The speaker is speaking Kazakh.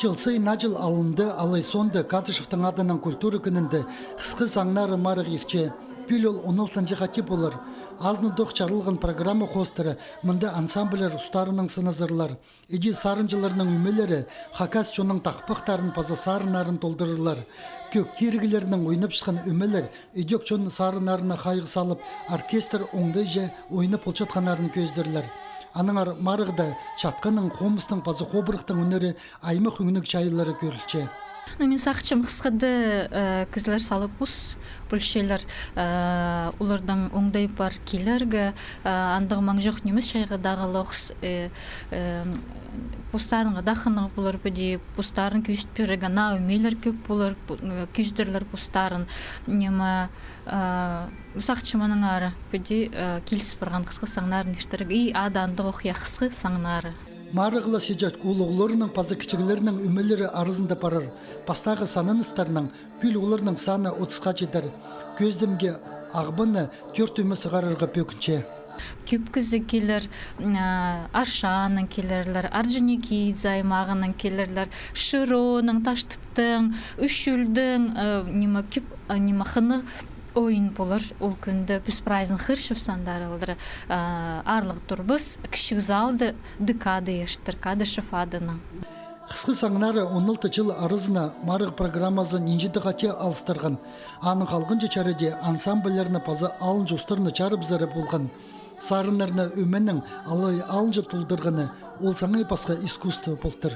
Жылсы начал алынды, алай сонды Катышевтың адынан культура күнінде қысқы саңнары марық ерче. Пүлел 16-й хати болар. Азны доқ чарылған программа хостыры, мұнда ансамблер ұстарының сынызырлар. Иди сарынжыларының үмелері хакас шоның тақпықтарын паза сарынарын толдырырлар. Көк тиргілерінің ойнап шыққан үмелер үйдек шоның сарынарына қайғы салып, оркестр оңдай же ойнап олчатқанарын көздірлер. Аныңар марығда чатқаның қомыстың пазы қобырықтың өнері аймақ үңінік чайлары көрілче. Мен сақчым қысқыды кізлер салып бұс, бүлшелер олардан оңдай бар келергі, андығы маң жоқ немес шайғы дағылықс, бұстарынға дақынығы болар бөде, бұстарын күйістперігі на өмейлер көп болар, күйістерлер бұстарын. Нема сақчыманың ары бөде келіс барған қысқы саңнарын ештірігі, адандығы оқия қысқы саңнары. Марығыла сежат ұлығыларының пазы кішігілерінің үмелері арызында парар. Пастағы саныныстарының пүл оларының саны 30-қа жетер. Көздімге ағбыны 4 үмі сығарырға пөкінче. Көп кізі келер, аршаның келерлер, аржынеки займағының келерлер, шыроның, таштыптың, үшілдің, қынық ойын болыр. Ол күнді біз прайзын қыршып сандарылдыры арлық тұрбыз, кішік залды декады ештір, Кадышев адының. Қысқы саңнары 16 жыл арызына марық программазы нинжеді қате алыстырған. Аның қалғынжы чарыде ансамблеріні пазы алын жостырыны чарып зәрі болған. Сарынарына өменің алынжы тұлдырғаны ол саңай басқа искусство болтыр.